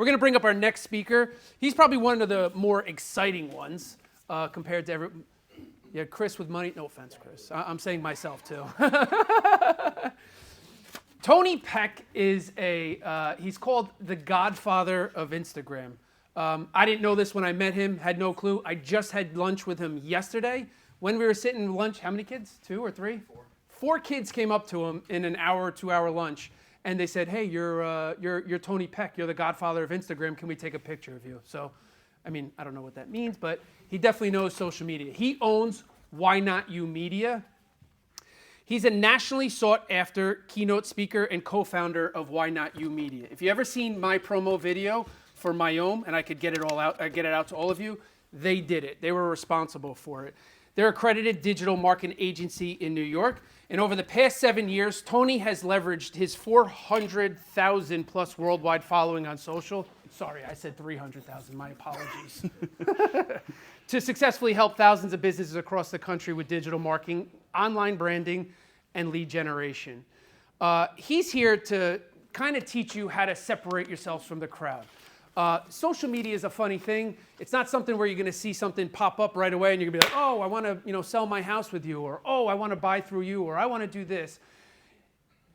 We're going to bring up our next speaker. He's probably one of the more exciting ones compared to Yeah, Chris with money. No offense, Chris. I'm saying myself too. Tony Peck is he's called the godfather of Instagram. I didn't know this when I met him, had no clue. I just had lunch with him yesterday. When we were sitting at lunch, how many kids? 2 or 3? 4 kids came up to him in an hour, 2-hour lunch, and they said, "Hey, you're Tony Peck. You're the godfather of Instagram. Can we take a picture of you?" So, I mean, I don't know what that means, but he definitely knows social media. He owns Why Not You Media. He's a nationally sought after keynote speaker and co-founder of Why Not You Media. If you ever seen my promo video for Myome, and I could get it out to all of you, they did it. They were responsible for it. They're an accredited digital marketing agency in New York. And over the past 7 years, Tony has leveraged his 400,000 plus worldwide following on social. Sorry, I said 300,000, my apologies. To successfully help thousands of businesses across the country with digital marketing, online branding, and lead generation. He's here to kind of teach you how to separate yourselves from the crowd. Social media is a funny thing. It's not something where you're going to see something pop up right away and you're going to be like, "Oh, I want to, sell my house with you," or "Oh, I want to buy through you," or "I want to do this."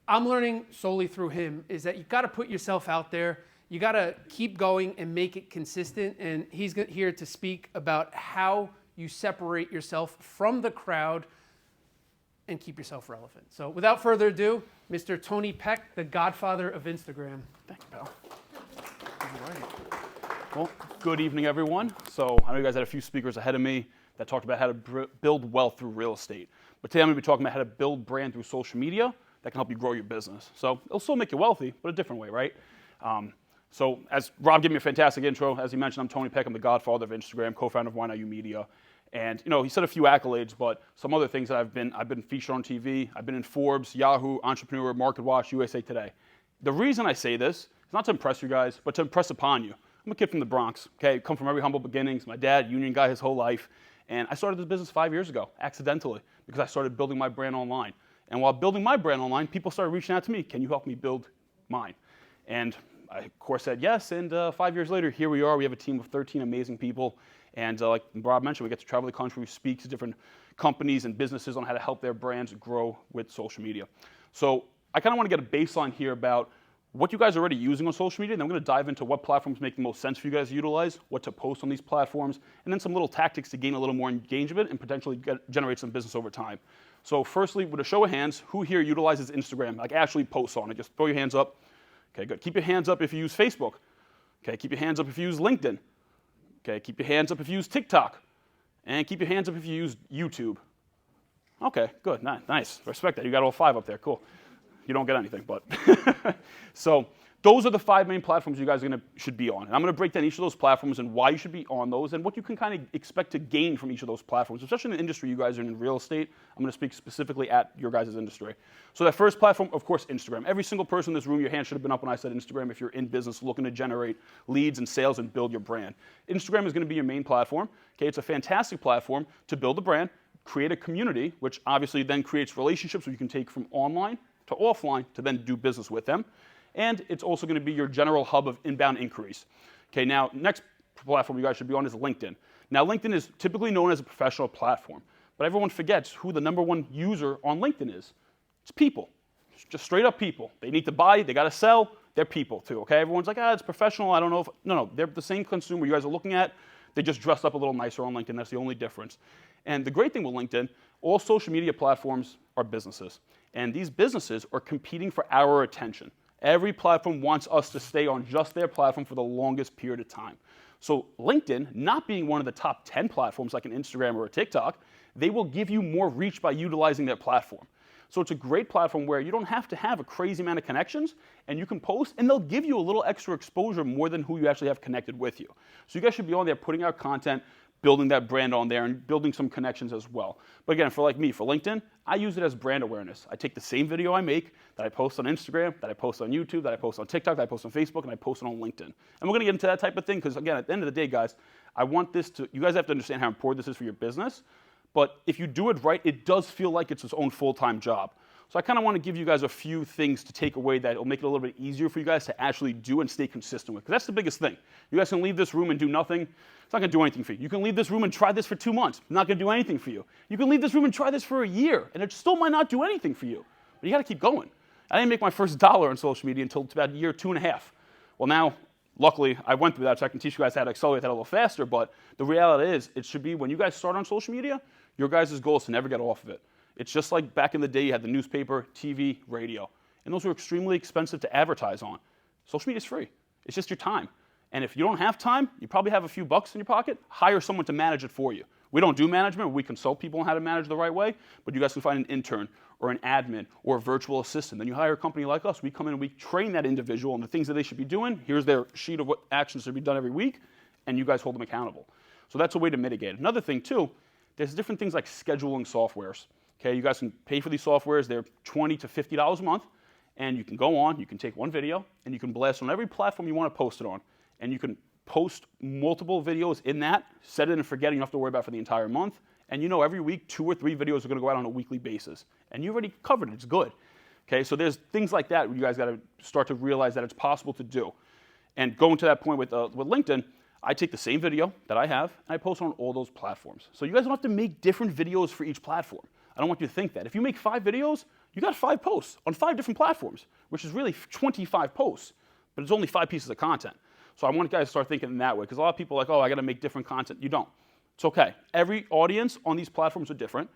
I'm learning solely through him is that you got to put yourself out there. You got to keep going and make it consistent. And he's here to speak about how you separate yourself from the crowd and keep yourself relevant. So without further ado, Mr. Tony Peck, the godfather of Instagram. Thank you, pal. All right. Well, good evening, everyone. So I know you guys had a few speakers ahead of me that talked about how to build wealth through real estate. But today I'm going to be talking about how to build brand through social media that can help you grow your business. So it'll still make you wealthy, but a different way, right? So as Rob gave me a fantastic intro, as he mentioned, I'm Tony Peck. I'm the godfather of Instagram, co-founder of Why Not You Media. And he said a few accolades, but some other things that I've been featured on TV. I've been in Forbes, Yahoo, Entrepreneur, MarketWatch, USA Today. The reason I say this is not to impress you guys, but to impress upon you. I'm a kid from the Bronx, okay? Come from very humble beginnings. My dad, union guy his whole life. And I started this business 5 years ago, accidentally, because I started building my brand online. And while building my brand online, people started reaching out to me, "Can you help me build mine?" And I, of course, said yes. And 5 years later, here we are. We have a team of 13 amazing people. And like Rob mentioned, we get to travel the country. We speak to different companies and businesses on how to help their brands grow with social media. So I kind of want to get a baseline here about what you guys are already using on social media, and then I'm going to dive into what platforms make the most sense for you guys to utilize, what to post on these platforms, and then some little tactics to gain a little more engagement and potentially generate some business over time. So firstly, with a show of hands, who here utilizes Instagram, like actually posts on it? Just throw your hands up. Okay, good. Keep your hands up if you use Facebook. Okay, keep your hands up if you use LinkedIn. Okay, keep your hands up if you use TikTok. And keep your hands up if you use YouTube. Okay, good, nice. Respect that. You got all 5 up there, cool. You don't get anything, but. So those are the 5 main platforms you guys should be on. And I'm going to break down each of those platforms and why you should be on those and what you can kind of expect to gain from each of those platforms, especially in the industry you guys are in real estate. I'm going to speak specifically at your guys' industry. So that first platform, of course, Instagram. Every single person in this room, your hand should have been up when I said Instagram if you're in business looking to generate leads and sales and build your brand. Instagram is going to be your main platform. Okay, it's a fantastic platform to build a brand, create a community, which obviously then creates relationships where you can take from online to offline to then do business with them. And it's also going to be your general hub of inbound inquiries. Okay, now next platform you guys should be on is LinkedIn. Now LinkedIn is typically known as a professional platform, but everyone forgets who the #1 user on LinkedIn is. It's people, it's just straight up people. They need to buy, they got to sell, they're people too, okay? Everyone's like, it's professional, I don't know if, no, they're the same consumer you guys are looking at, they just dressed up a little nicer on LinkedIn, that's the only difference. And the great thing with LinkedIn, all social media platforms are businesses. And these businesses are competing for our attention. Every platform wants us to stay on just their platform for the longest period of time. So LinkedIn, not being one of the top 10 platforms like an Instagram or a TikTok, they will give you more reach by utilizing their platform. So it's a great platform where you don't have to have a crazy amount of connections, and you can post, and they'll give you a little extra exposure more than who you actually have connected with you. So you guys should be on there putting out content, building that brand on there, and building some connections as well. But again, for LinkedIn, I use it as brand awareness. I take the same video I make that I post on Instagram, that I post on YouTube, that I post on TikTok, that I post on Facebook, and I post it on LinkedIn. And we're going to get into that type of thing because, again, at the end of the day, guys, I want this to, you guys have to understand how important this is for your business. But if you do it right, it does feel like it's its own full-time job. So So I kind of want to give you guys a few things to take away that will make it a little bit easier for you guys to actually do and stay consistent with. Because that's the biggest thing. You guys can leave this room and do nothing. It's not going to do anything for you. You can leave this room and try this for 2 months. It's not going to do anything for you. You can leave this room and try this for a year, and it still might not do anything for you. But you got to keep going. I didn't make my first dollar on social media until about year 2.5. Well, now, luckily, I went through that, so I can teach you guys how to accelerate that a little faster. But the reality is, it should be when you guys start on social media, your guys' goal is to never get off of it. It's just like back in the day, you had the newspaper, TV, radio. And those were extremely expensive to advertise on. Social media is free. It's just your time. And if you don't have time, you probably have a few bucks in your pocket, hire someone to manage it for you. We don't do management. We consult people on how to manage the right way. But you guys can find an intern or an admin or a virtual assistant. Then you hire a company like us. We come in and we train that individual on the things that they should be doing. Here's their sheet of what actions should be done every week. And you guys hold them accountable. So that's a way to mitigate it. Another thing, too, there's different things like scheduling softwares. Okay, you guys can pay for these softwares. They're $20 to $50 a month. And you can go on, you can take one video, and you can blast on every platform you want to post it on. And you can post multiple videos in that, set it and forget it, you don't have to worry about it for the entire month. And you know every week, 2 or 3 videos are going to go out on a weekly basis. And you already covered it, it's good. Okay, so there's things like that where you guys got to start to realize that it's possible to do. And going to that point with LinkedIn, I take the same video that I have, and I post on all those platforms. So you guys don't have to make different videos for each platform. I don't want you to think that. If you make 5 videos, you got 5 posts on 5 different platforms, which is really 25 posts, but it's only 5 pieces of content. So I want you guys to start thinking in that way, because a lot of people are like, oh, I got to make different content. You don't. It's okay. Every audience on these platforms are different.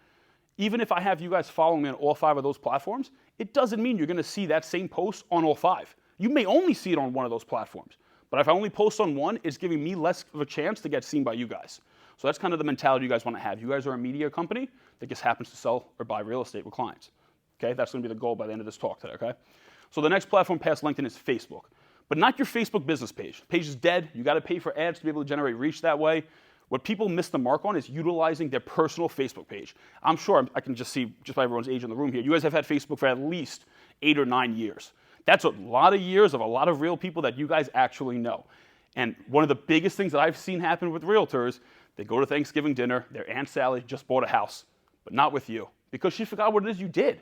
Even if I have you guys following me on all 5 of those platforms, it doesn't mean you're going to see that same post on all 5. You may only see it on one of those platforms. But if I only post on one, it's giving me less of a chance to get seen by you guys. So that's kind of the mentality you guys want to have. You guys are a media company that just happens to sell or buy real estate with clients. Okay, that's going to be the goal by the end of this talk today, okay? So the next platform past LinkedIn is Facebook. But not your Facebook business page. Page is dead. You got to pay for ads to be able to generate reach that way. What people miss the mark on is utilizing their personal Facebook page. I'm sure I can just see, just by everyone's age in the room here, you guys have had Facebook for at least 8 or 9 years. That's a lot of years of a lot of real people that you guys actually know. And one of the biggest things that I've seen happen with realtors, they go to Thanksgiving dinner, their Aunt Sally just bought a house, but not with you, because she forgot what it is you did.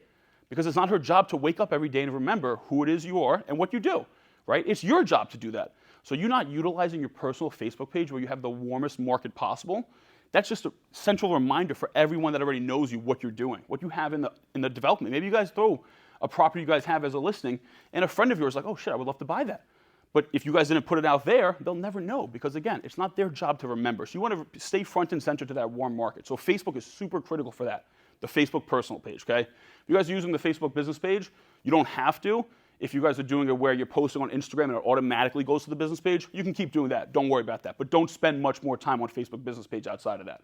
Because it's not her job to wake up every day and remember who it is you are and what you do, right? It's your job to do that. So you're not utilizing your personal Facebook page where you have the warmest market possible. That's just a central reminder for everyone that already knows you, what you're doing, what you have in the development. Maybe you guys throw a property you guys have as a listing, and a friend of yours is like, oh shit, I would love to buy that. But if you guys didn't put it out there, they'll never know, because again, it's not their job to remember. So you want to stay front and center to that warm market. So Facebook is super critical for that, the Facebook personal page, okay? If you guys are using the Facebook business page, you don't have to. If you guys are doing it where you're posting on Instagram and it automatically goes to the business page, you can keep doing that. Don't worry about that. But don't spend much more time on Facebook business page outside of that,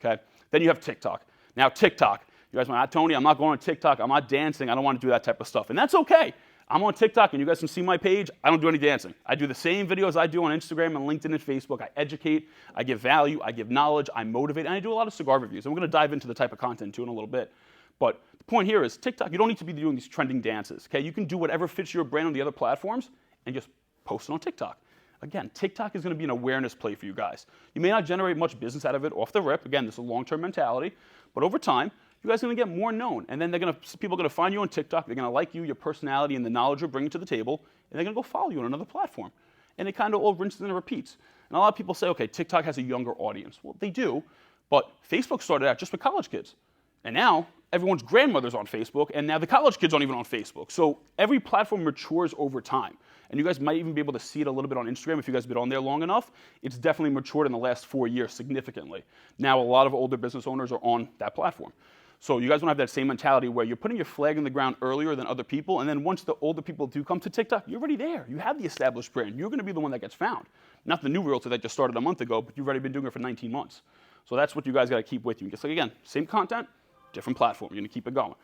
okay? Then you have TikTok. Now TikTok, you guys might, Tony, I'm not going on TikTok. I'm not dancing. I don't want to do that type of stuff. And that's okay. I'm on TikTok, and you guys can see my page. I don't do any dancing. I do the same videos I do on Instagram and LinkedIn and Facebook. I educate, I give value, I give knowledge, I motivate, and I do a lot of cigar reviews. And we're going to dive into the type of content, too, in a little bit. But the point here is TikTok, you don't need to be doing these trending dances, okay? You can do whatever fits your brand on the other platforms and just post it on TikTok. Again, TikTok is going to be an awareness play for you guys. You may not generate much business out of it off the rip. Again, this is a long-term mentality. But over time, you guys are going to get more known. And then people are going to find you on TikTok. They're going to like you, your personality, and the knowledge you're bringing to the table. And they're going to go follow you on another platform. And it kind of all rinses and repeats. And a lot of people say, okay, TikTok has a younger audience. Well, they do. But Facebook started out just with college kids. And now everyone's grandmother's on Facebook, and now the college kids aren't even on Facebook. So every platform matures over time. And you guys might even be able to see it a little bit on Instagram if you guys have been on there long enough. It's definitely matured in the last 4 years significantly. Now a lot of older business owners are on that platform. So you guys want to have that same mentality where you're putting your flag in the ground earlier than other people, and then once the older people do come to TikTok, you're already there. You have the established brand. You're going to be the one that gets found. Not the new realtor that just started a month ago, but you've already been doing it for 19 months. So that's what you guys got to keep with you. Just like, again, same content, different platform. You're going to keep it going.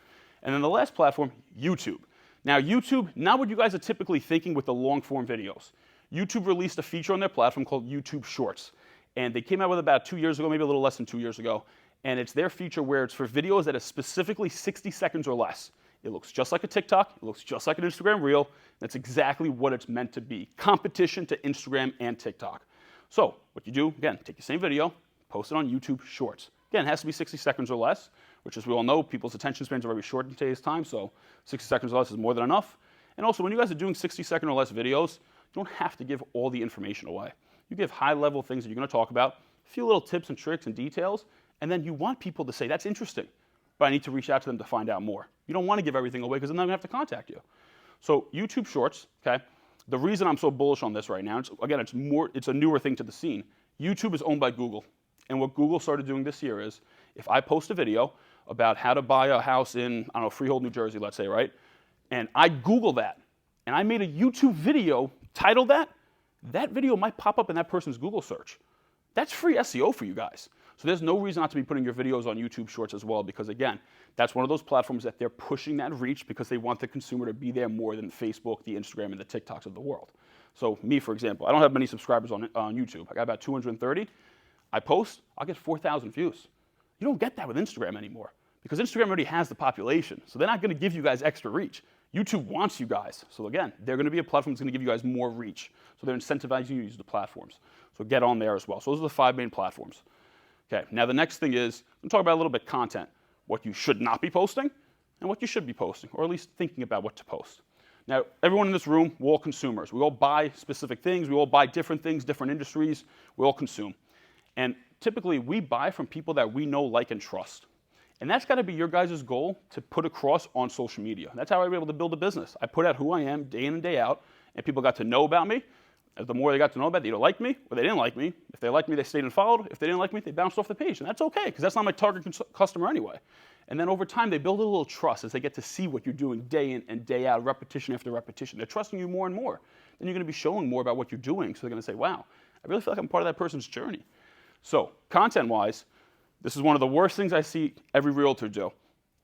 And then the last platform, YouTube. Now YouTube, not what you guys are typically thinking with the long form videos. YouTube released a feature on their platform called YouTube Shorts. And they came out with about 2 years ago, maybe a little less than 2 years ago. And it's their feature where it's for videos that are specifically 60 seconds or less. It looks just like a TikTok. It looks just like an Instagram Reel. That's exactly what it's meant to be. Competition to Instagram and TikTok. So what you do, again, take the same video, post it on YouTube Shorts. Again, it has to be 60 seconds or less. which, as we all know, people's attention spans are very short in today's time, so 60 seconds or less is more than enough. And also, when you guys are doing 60-second or less videos, you don't have to give all the information away. You give high-level things that you're going to talk about, a few little tips and tricks and details, and then you want people to say, that's interesting, but I need to reach out to them to find out more. You don't want to give everything away because then they're going to have to contact you. So YouTube Shorts, okay, the reason I'm so bullish on this right now, it's a newer thing to the scene. YouTube is owned by Google. And what Google started doing this year is, if I post a video about how to buy a house in, I don't know, Freehold, New Jersey, let's say, right? And I Google that, and I made a YouTube video titled that video might pop up in that person's Google search. That's free SEO for you guys. So there's no reason not to be putting your videos on YouTube Shorts as well, because again, that's one of those platforms that they're pushing that reach because they want the consumer to be there more than Facebook, the Instagram, and the TikToks of the world. So me, for example, I don't have many subscribers on YouTube. I got about 230. I post, I'll get 4,000 views. You don't get that with Instagram anymore because Instagram already has the population. So they're not going to give you guys extra reach. YouTube wants you guys. So again, they're going to be a platform that's going to give you guys more reach. So they're incentivizing you to use the platforms. So get on there as well. So those are the 5 main platforms. Okay, now the next thing is, I'm going to talk about a little bit content, what you should not be posting and what you should be posting, or at least thinking about what to post. Now, everyone in this room, we're all consumers. We all buy specific things. We all buy different things, different industries. We all consume. And typically, we buy from people that we know, like, and trust. And that's got to be your guys' goal to put across on social media. That's how I was able to build a business. I put out who I am day in and day out, and people got to know about me. As the more they got to know about it, they either liked me or they didn't like me. If they liked me, they stayed and followed. If they didn't like me, they bounced off the page. And that's okay, because that's not my target customer anyway. And then over time, they build a little trust as they get to see what you're doing day in and day out, repetition after repetition. They're trusting you more and more. Then you're going to be showing more about what you're doing. So they're going to say, wow, I really feel like I'm part of that person's journey. So content-wise, this is one of the worst things I see every realtor do.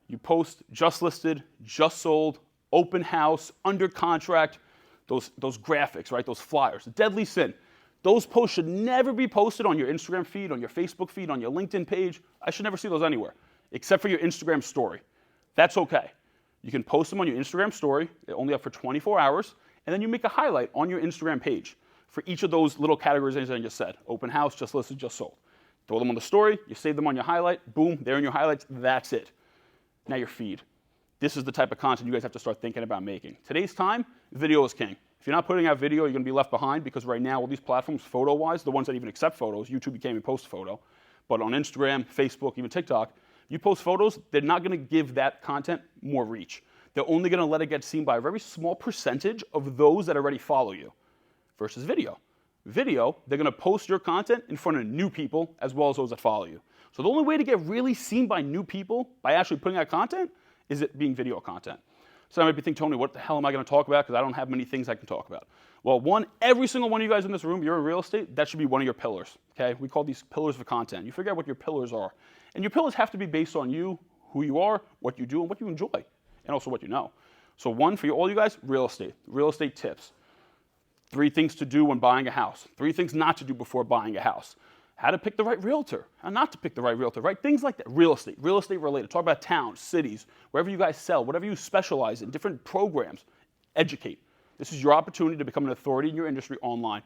You post just listed, just sold, open house, under contract, those graphics, right? Those flyers, deadly sin. Those posts should never be posted on your Instagram feed, on your Facebook feed, on your LinkedIn page. I should never see those anywhere, except for your Instagram story. That's okay. You can post them on your Instagram story, they're only up for 24 hours, and then you make a highlight on your Instagram page for each of those little categorizations I just said. Open house, just listed, just sold. Throw them on the story, you save them on your highlight, boom, they're in your highlights, that's it. Now your feed. This is the type of content you guys have to start thinking about making. Today's time, video is king. If you're not putting out video, you're going to be left behind because right now, all these platforms, photo-wise, the ones that even accept photos, YouTube, you can't even post a photo. But on Instagram, Facebook, even TikTok, you post photos, they're not going to give that content more reach. They're only going to let it get seen by a very small percentage of those that already follow you versus video. Video, they're going to post your content in front of new people as well as those that follow you. So the only way to get really seen by new people by actually putting out content is it being video content. So I might be thinking, Tony, what the hell am I going to talk about? Because I don't have many things I can talk about. Well, one, every single one of you guys in this room, you're in real estate, that should be one of your pillars, okay? We call these pillars of content. You figure out what your pillars are. And your pillars have to be based on you, who you are, what you do, and what you enjoy, and also what you know. So one, for all you guys, real estate tips. 3 things to do when buying a house. 3 things not to do before buying a house. How to pick the right realtor, how not to pick the right realtor, right? Things like that. Real estate related. Talk about towns, cities, wherever you guys sell, whatever you specialize in, different programs. Educate. This is your opportunity to become an authority in your industry online.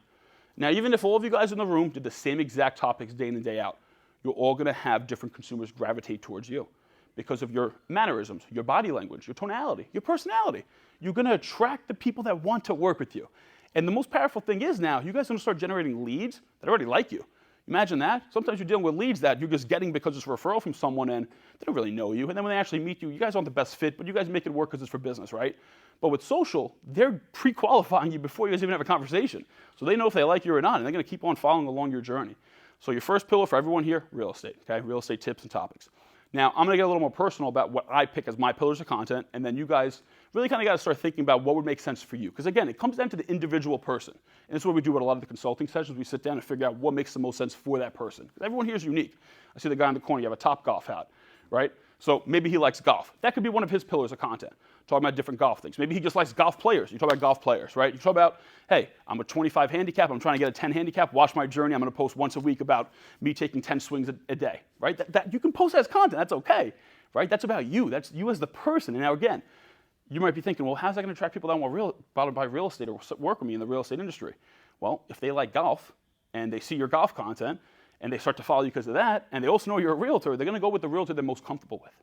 Now, even if all of you guys in the room did the same exact topics day in and day out, you're all going to have different consumers gravitate towards you because of your mannerisms, your body language, your tonality, your personality. You're going to attract the people that want to work with you. And the most powerful thing is now, you guys are going to start generating leads that already like you. Imagine that. Sometimes you're dealing with leads that you're just getting because it's a referral from someone and they don't really know you. And then when they actually meet you, you guys aren't the best fit, but you guys make it work because it's for business, right? But with social, they're pre-qualifying you before you guys even have a conversation. So they know if they like you or not, and they're going to keep on following along your journey. So your first pillar for everyone here, real estate, okay? Real estate tips and topics. Now, I'm going to get a little more personal about what I pick as my pillars of content, and then you guys really kind of got to start thinking about what would make sense for you. Because again, it comes down to the individual person. And this is what we do with a lot of the consulting sessions. We sit down and figure out what makes the most sense for that person. Because everyone here is unique. I see the guy in the corner, you have a Topgolf hat, right? So maybe he likes golf. That could be one of his pillars of content. Talking about different golf things. Maybe he just likes golf players. You talk about golf players, right? You talk about, hey, I'm a 25 handicap. I'm trying to get a 10 handicap. Watch my journey. I'm going to post once a week about me taking 10 swings a day, right? That you can post as content. That's okay, right? That's about you. That's you as the person. And now again, you might be thinking, well, how's that going to attract people that want to buy real estate or work with me in the real estate industry? Well, if they like golf and they see your golf content and they start to follow you because of that, and they also know you're a realtor, they're going to go with the realtor they're most comfortable with.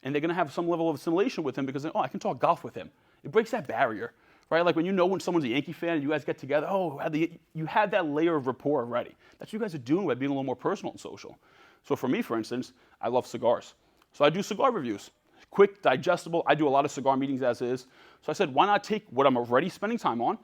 And they're going to have some level of assimilation with him because, oh, I can talk golf with him. It breaks that barrier, right? Like when someone's a Yankee fan and you guys get together, you had that layer of rapport already. That's what you guys are doing by being a little more personal and social. So for me, for instance, I love cigars. So I do cigar reviews. Quick, digestible. I do a lot of cigar meetings as is. So I said, why not take what I'm already spending time on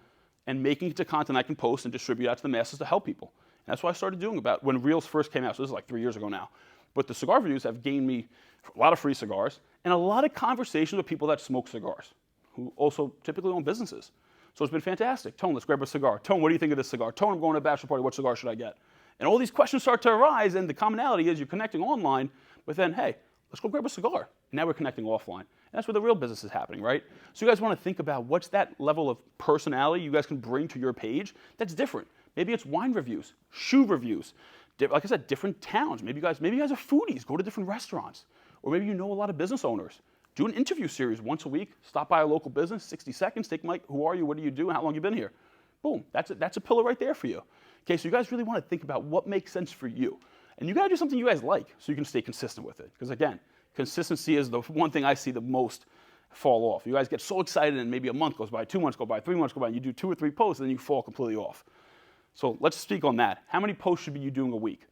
and making it to content I can post and distribute out to the masses to help people. And that's what I started doing about when Reels first came out. So this is like 3 years ago now. But the cigar reviews have gained me a lot of free cigars and a lot of conversations with people that smoke cigars, who also typically own businesses. So it's been fantastic. Tone, let's grab a cigar. Tone, what do you think of this cigar? Tone, I'm going to a bachelor party. What cigar should I get? And all these questions start to arise, and the commonality is you're connecting online, but then, hey, let's go grab a cigar. And now we're connecting offline. And that's where the real business is happening, right? So you guys want to think about what's that level of personality you guys can bring to your page that's different. Maybe it's wine reviews, shoe reviews, like I said, different towns. Maybe you guys are foodies, go to different restaurants. Or maybe you know a lot of business owners. Do an interview series once a week, stop by a local business, 60 seconds, take Mike, who are you, what do you do, and how long you been here? Boom, that's a pillar right there for you. Okay, so you guys really want to think about what makes sense for you. And you got to do something you guys like so you can stay consistent with it. Because again, consistency is the one thing I see the most fall off. You guys get so excited and maybe a month goes by, 2 months go by, 3 months go by, and you do 2 or 3 posts and then you fall completely off. So let's speak on that. How many posts should you doing a week?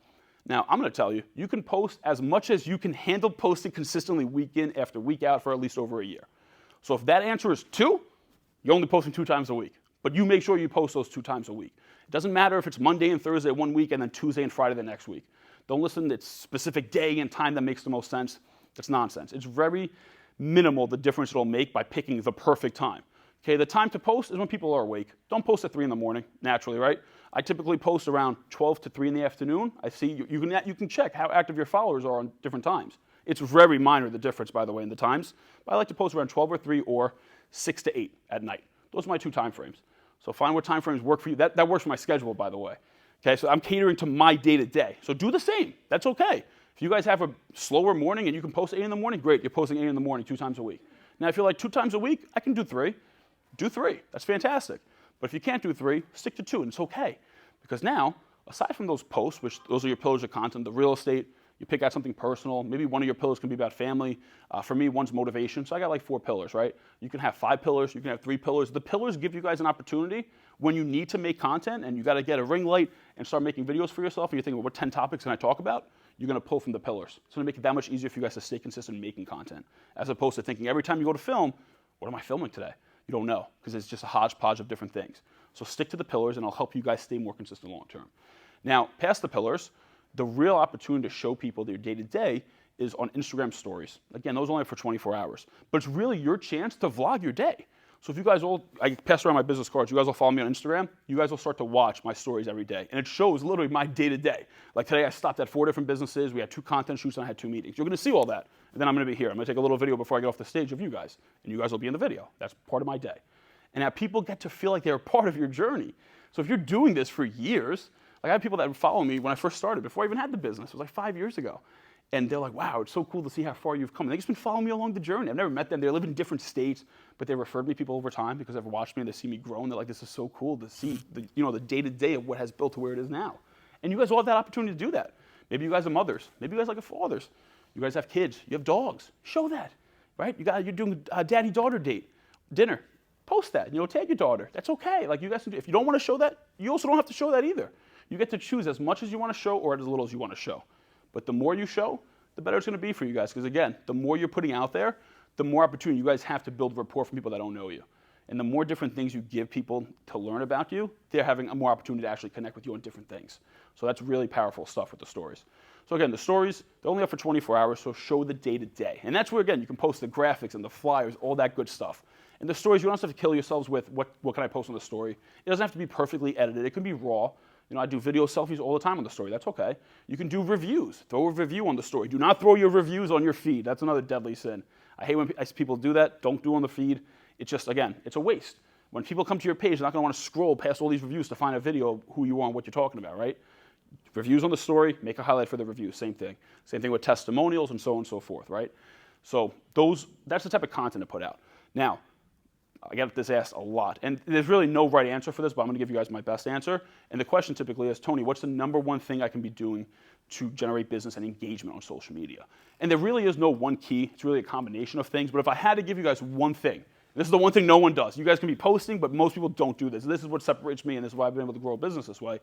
Now, I'm going to tell you, you can post as much as you can handle posting consistently week in after week out for at least over a year. So if that answer is 2, you're only posting 2 times a week. But you make sure you post those 2 times a week. It doesn't matter if it's Monday and Thursday one week and then Tuesday and Friday the next week. Don't listen to specific day and time that makes the most sense. That's nonsense. It's very minimal the difference it'll make by picking the perfect time. Okay, the time to post is when people are awake. Don't post at 3 in the morning, naturally, right? I typically post around 12 to 3 in the afternoon. I see you can check how active your followers are on different times. It's very minor, the difference, by the way, in the times. But I like to post around 12 or 3 or 6 to 8 at night. Those are my 2 time frames. So find what time frames work for you. That works for my schedule, by the way. Okay, so I'm catering to my day-to-day. So do the same. That's okay. If you guys have a slower morning and you can post 8 in the morning, great. You're posting 8 in the morning 2 times a week. Now, if you're like 2 times a week, I can do 3. Do 3. That's fantastic. But if you can't do 3, stick to 2, and it's okay. Because now, aside from those posts, which those are your pillars of content, the real estate, you pick out something personal. Maybe one of your pillars can be about family. For me, one's motivation. So I got like 4 pillars, right? You can have 5 pillars. You can have 3 pillars. The pillars give you guys an opportunity when you need to make content and you got to get a ring light and start making videos for yourself. And you're thinking, well, what 10 topics can I talk about? You're going to pull from the pillars. It's going to make it that much easier for you guys to stay consistent in making content, as opposed to thinking every time you go to film, what am I filming today? You don't know, because it's just a hodgepodge of different things. So stick to the pillars, and I'll help you guys stay more consistent long term. Now, past the pillars, the real opportunity to show people their day-to-day is on Instagram stories. Again, those are only for 24 hours. But it's really your chance to vlog your day. So if you guys I pass around my business cards, you guys will follow me on Instagram, you guys will start to watch my stories every day. And it shows literally my day-to-day. Like today, I stopped at 4 different businesses, we had 2 content shoots, and I had 2 meetings. You're gonna see all that. And then I'm gonna be here. I'm gonna take a little video before I get off the stage of you guys. And you guys will be in the video. That's part of my day. And now people get to feel like they're part of your journey. So if you're doing this for years, like I had people that would follow me when I first started, before I even had the business. It was like 5 years ago. And they're like, wow, it's so cool to see how far you've come. And they've just been following me along the journey. I've never met them. They live in different states, but they referred me people over time because they've watched me and they see me grow. And they're like, this is so cool to see the day-to-day of what has built to where it is now. And you guys all have that opportunity to do that. Maybe you guys are mothers. Maybe you guys are fathers. You guys have kids. You have dogs. Show that, right? You're doing a daddy-daughter date, dinner. Post that. Tag your daughter. That's okay. Like you guys can do. If you don't want to show that, you also don't have to show that either. You get to choose as much as you want to show or as little as you want to show. But the more you show, the better it's going to be for you guys. Because again, the more you're putting out there, the more opportunity you guys have to build rapport from people that don't know you. And the more different things you give people to learn about you, they're having a more opportunity to actually connect with you on different things. So that's really powerful stuff with the stories. So again, the stories, they're only up for 24 hours, so show the day-to-day. And that's where, again, you can post the graphics and the flyers, all that good stuff. And the stories, you don't have to kill yourselves with what can I post on the story. It doesn't have to be perfectly edited. It can be raw. I do video selfies all the time on the story. That's okay. You can do reviews. Throw a review on the story. Do not throw your reviews on your feed. That's another deadly sin. I hate when people do that. Don't do on the feed. It's just, again, it's a waste. When people come to your page, they're not going to want to scroll past all these reviews to find a video of who you are and what you're talking about, right? Reviews on the story, make a highlight for the review. Same thing. Same thing with testimonials and so on and so forth, right? So that's the type of content to put out. Now, I get this asked a lot. And there's really no right answer for this, but I'm going to give you guys my best answer. And the question typically is, Tony, what's the number one thing I can be doing to generate business and engagement on social media? And there really is no one key. It's really a combination of things. But if I had to give you guys one thing, this is the one thing no one does. You guys can be posting, but most people don't do this. This is what separates me, and this is why I've been able to grow a business this way.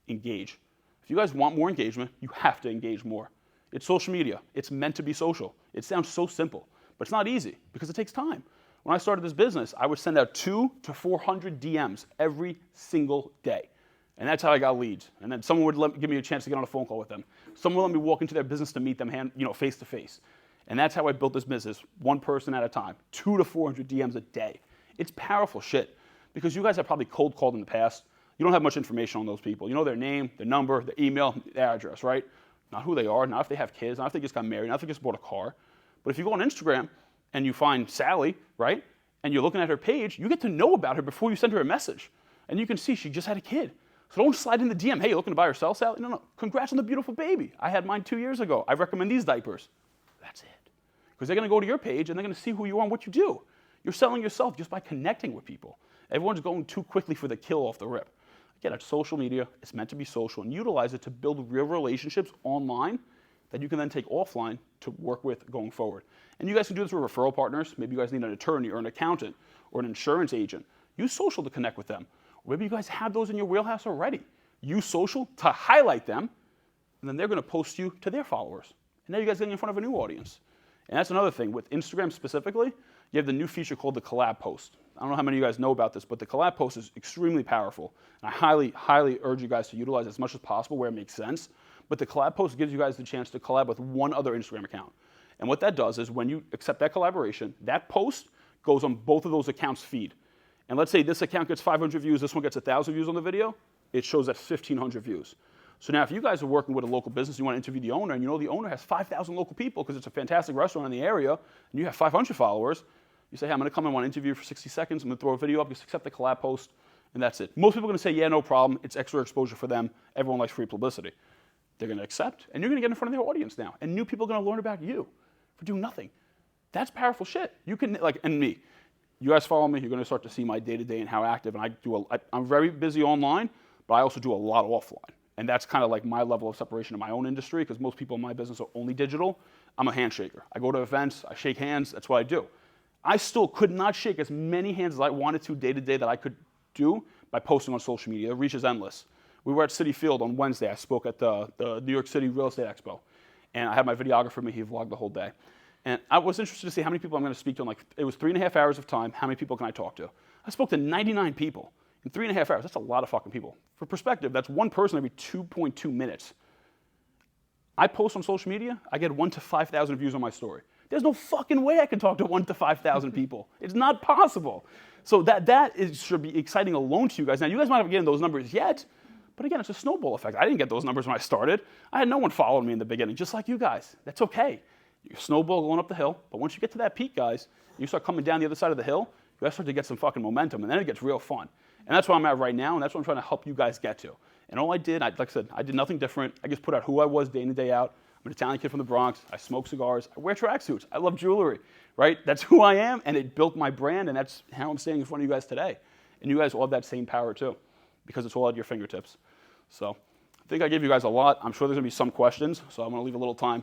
Engage. If you guys want more engagement, you have to engage more. It's social media. It's meant to be social. It sounds so simple, but it's not easy because it takes time. When I started this business, I would send out 200 to 400 DMs every single day. And that's how I got leads. And then someone would give me a chance to get on a phone call with them. Someone would let me walk into their business to meet them face to face. And that's how I built this business, one person at a time, 200 to 400 DMs a day. It's powerful shit because you guys have probably cold called in the past. You don't have much information on those people. You know their name, their number, their email, their address, right? Not who they are, not if they have kids, not if they just got married, not if they just bought a car. But if you go on Instagram and you find Sally, right, and you're looking at her page, you get to know about her before you send her a message. And you can see she just had a kid. So don't slide in the DM, hey, you looking to buy or sell, Sally? No, congrats on the beautiful baby. I had mine 2 years ago. I recommend these diapers. That's it. Because they're going to go to your page and they're going to see who you are and what you do. You're selling yourself just by connecting with people. Everyone's going too quickly for the kill off the rip. Again, it's social media. It's meant to be social, and utilize it to build real relationships online that you can then take offline to work with going forward. And you guys can do this with referral partners. Maybe you guys need an attorney or an accountant or an insurance agent. Use social to connect with them. Or maybe you guys have those in your wheelhouse already. Use social to highlight them, and then they're going to post you to their followers. And now you guys are getting in front of a new audience. And that's another thing. With Instagram specifically, you have the new feature called the collab post. I don't know how many of you guys know about this, but the collab post is extremely powerful. And I highly, highly urge you guys to utilize it as much as possible where it makes sense. But the collab post gives you guys the chance to collab with one other Instagram account. And what that does is when you accept that collaboration, that post goes on both of those accounts' feed. And let's say this account gets 500 views, this one gets 1,000 views on the video, it shows at 1,500 views. So now if you guys are working with a local business, you want to interview the owner, and you know the owner has 5,000 local people because it's a fantastic restaurant in the area, and you have 500 followers, you say, hey, I'm going to come and want to interview you for 60 seconds, I'm going to throw a video up, just accept the collab post, and that's it. Most people are going to say, yeah, no problem, it's extra exposure for them, everyone likes free publicity. They're going to accept, and you're going to get in front of their audience now, and new people are going to learn about you for doing nothing. That's powerful shit. You can, and me, you guys follow me, you're going to start to see my day-to-day and how active, and I'm very busy online, but I also do a lot offline. And that's kind of like my level of separation in my own industry, because most people in my business are only digital. I'm a handshaker. I go to events, I shake hands, that's what I do. I still could not shake as many hands as I wanted to day to day that I could do by posting on social media. The reach is endless. We were at Citi Field on Wednesday. I spoke at the New York City Real Estate Expo. And I had my videographer with me, he vlogged the whole day. And I was interested to see how many people I'm going to speak to. It was 3.5 hours of time. How many people can I talk to? I spoke to 99 people in 3.5 hours. That's a lot of fucking people. For perspective, that's one person every 2.2 minutes. I post on social media, I get 1,000 to 5,000 views on my story. There's no fucking way I can talk to 1,000 to 5,000 people. It's not possible. So should be exciting alone to you guys. Now, you guys might not be getting those numbers yet, but again, it's a snowball effect. I didn't get those numbers when I started. I had no one following me in the beginning, just like you guys. That's okay. You snowball going up the hill, but once you get to that peak, guys, you start coming down the other side of the hill, you guys start to get some fucking momentum, and then it gets real fun. And that's where I'm at right now, and that's what I'm trying to help you guys get to. And all I did, like I said, I did nothing different. I just put out who I was day in and day out. I'm an Italian kid from the Bronx. I smoke cigars. I wear tracksuits. I love jewelry, right? That's who I am, and it built my brand, and that's how I'm standing in front of you guys today. And you guys all have that same power too, because it's all at your fingertips. So I think I gave you guys a lot. I'm sure there's going to be some questions, so I'm going to leave a little time.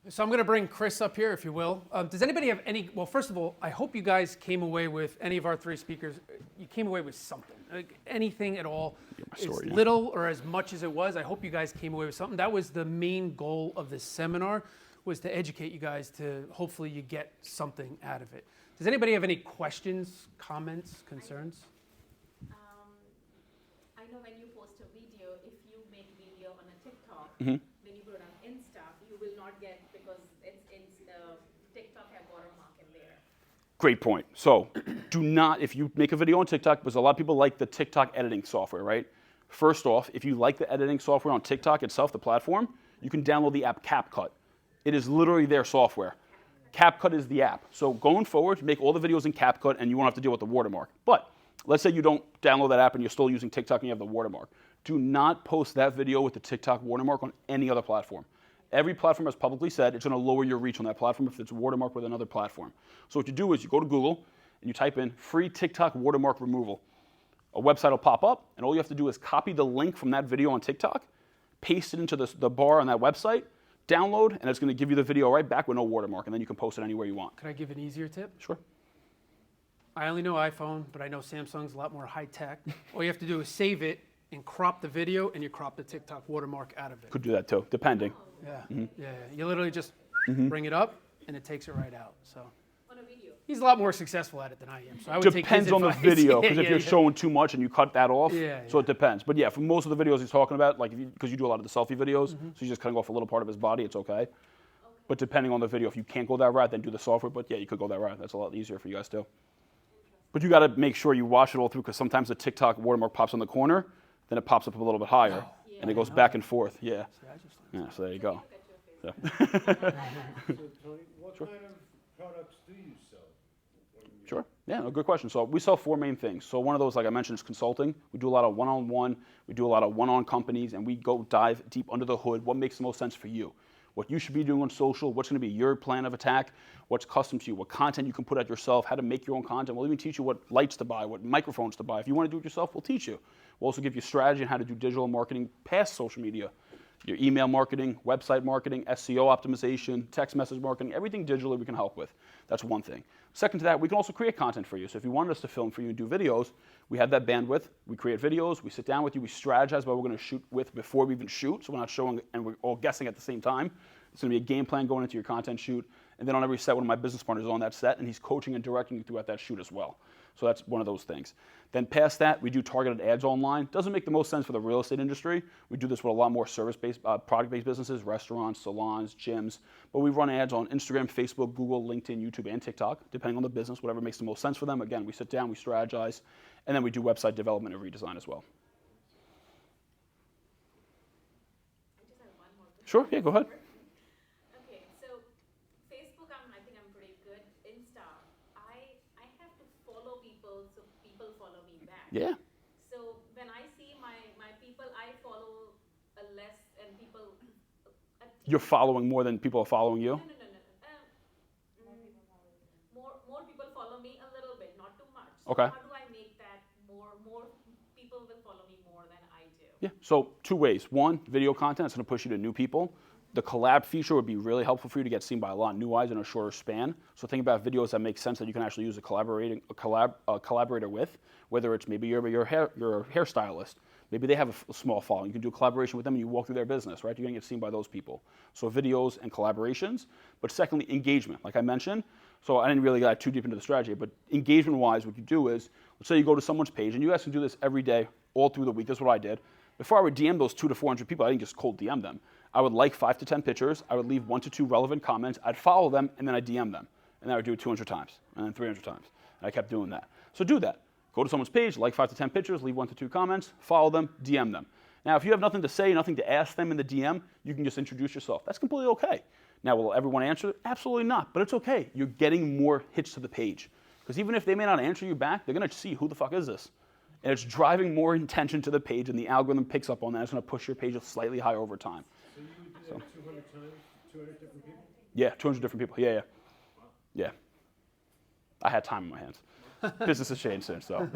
So I'm going to bring Chris up here, if you will. Does anybody have any, well, first of all, I hope you guys came away with, any of our three speakers, you came away with something, like anything at all. Story, as little or as much as it was, I hope you guys came away with something. That was the main goal of this seminar, was to educate you guys to, hopefully you get something out of it. Does anybody have any questions, comments, concerns? I know when you post a video, if you make video on a TikTok, Mm-hmm. when you put it on Insta, you will not get, because it's TikTok have watermark in there. Great point. So do not, if you make a video on TikTok, because a lot of people like the TikTok editing software, right? First off, if you like the editing software on TikTok itself, the platform, you can download the app CapCut. It is literally their software. CapCut is the app. So going forward, make all the videos in CapCut and you won't have to deal with the watermark. But let's say you don't download that app and you're still using TikTok and you have the watermark. Do not post that video with the TikTok watermark on any other platform. Every platform has publicly said it's going to lower your reach on that platform if it's watermarked with another platform. So what you do is you go to Google and you type in free TikTok watermark removal. A website will pop up, and all you have to do is copy the link from that video on TikTok, paste it into the bar on that website, download, and it's going to give you the video right back with no watermark, and then you can post it anywhere you want. Can I give an easier tip? Sure. I only know iPhone, but I know Samsung's a lot more high tech. All you have to do is save it and crop the video, and you crop the TikTok watermark out of it. Could do that too, depending. Yeah. You literally just bring it up, and it takes it right out. So On a video. he's a lot more successful at it than I am. So I would Depends take on the his advice. video, because Yeah, if you're yeah. showing too much and you cut that off, Yeah, so yeah. it depends. But yeah, for most of the videos he's talking about, like because you do a lot of the selfie videos, so you're just cutting off a little part of his body, it's okay. But depending on the video, if you can't go that route, then do the software. But yeah, you could go that route. That's a lot easier for you guys too. But you got to make sure you watch it all through, because sometimes the TikTok watermark pops on the corner, then it pops up a little bit higher, and it goes back and forth. Yeah. See, I just learned. Yeah. So there you go. So Tony, what kind of products do you sell? Sure. Yeah, no, good question. So we sell 4 main things. So one of those, like I mentioned, is consulting. We do a lot of one-on-one. We do a lot of one-on companies, and we go dive deep under the hood. What makes the most sense for you? What you should be doing on social, what's going to be your plan of attack, what's custom to you, what content you can put out yourself, how to make your own content. We'll even teach you what lights to buy, what microphones to buy. If you want to do it yourself, we'll teach you. We'll also give you strategy on how to do digital marketing past social media. Your email marketing, website marketing, SEO optimization, text message marketing, everything digitally we can help with. That's one thing. Second to that, we can also create content for you. So if you wanted us to film for you and do videos, we have that bandwidth. We create videos, we sit down with you, we strategize what we're going to shoot with before we even shoot, so we're not showing and we're all guessing at the same time. It's going to be a game plan going into your content shoot. And then on every set, one of my business partners is on that set, and he's coaching and directing you throughout that shoot as well. So that's one of those things. Then past that, we do targeted ads online. Doesn't make the most sense for the real estate industry. We do this with a lot more service-based, product-based businesses, restaurants, salons, gyms. But we run ads on Instagram, Facebook, Google, LinkedIn, YouTube, and TikTok, depending on the business, whatever makes the most sense for them. Again, we sit down, we strategize, and then we do website development and redesign as well. I just have one more question. Sure, yeah, go ahead. Okay, so Facebook, I think I'm pretty good. Insta, I have to follow people so people follow me back. Yeah. So when I see my people, I follow less and people. You're following more than people are following you? No. More people follow me a little bit, not too much. So Okay. how do I make that more people will follow me more than I do? Yeah, so 2 ways. One, video content is going to push you to new people. The collab feature would be really helpful for you to get seen by a lot of new eyes in a shorter span. So think about videos that make sense that you can actually use a collaborator with, whether it's maybe your hairstylist. Maybe they have a small following. You can do a collaboration with them and you walk through their business, right? You're going to get seen by those people. So videos and collaborations. But secondly, engagement, like I mentioned. So I didn't really get too deep into the strategy, but engagement-wise, what you do is, let's say you go to someone's page, and you guys can do this every day, all through the week. This is what I did. Before I would DM those 200 to 400 people, I didn't just cold DM them. I would like 5 to 10 pictures. I would leave 1 to 2 relevant comments. I'd follow them, and then I'd DM them. And then I would do it 200 times, and then 300 times. And I kept doing that. So do that. Go to someone's page, like 5 to 10 pictures, leave 1 to 2 comments, follow them, DM them. Now, if you have nothing to say, nothing to ask them in the DM, you can just introduce yourself. That's completely okay. Now, will everyone answer it? Absolutely not, but it's okay. You're getting more hits to the page. Because even if they may not answer you back, they're going to see who the fuck is this. And it's driving more intention to the page, and the algorithm picks up on that. It's going to push your page slightly higher over time. So you would do that 200 times, 200 different people? Yeah, 200 different people. Yeah. I had time in my hands. Business has changed since, so.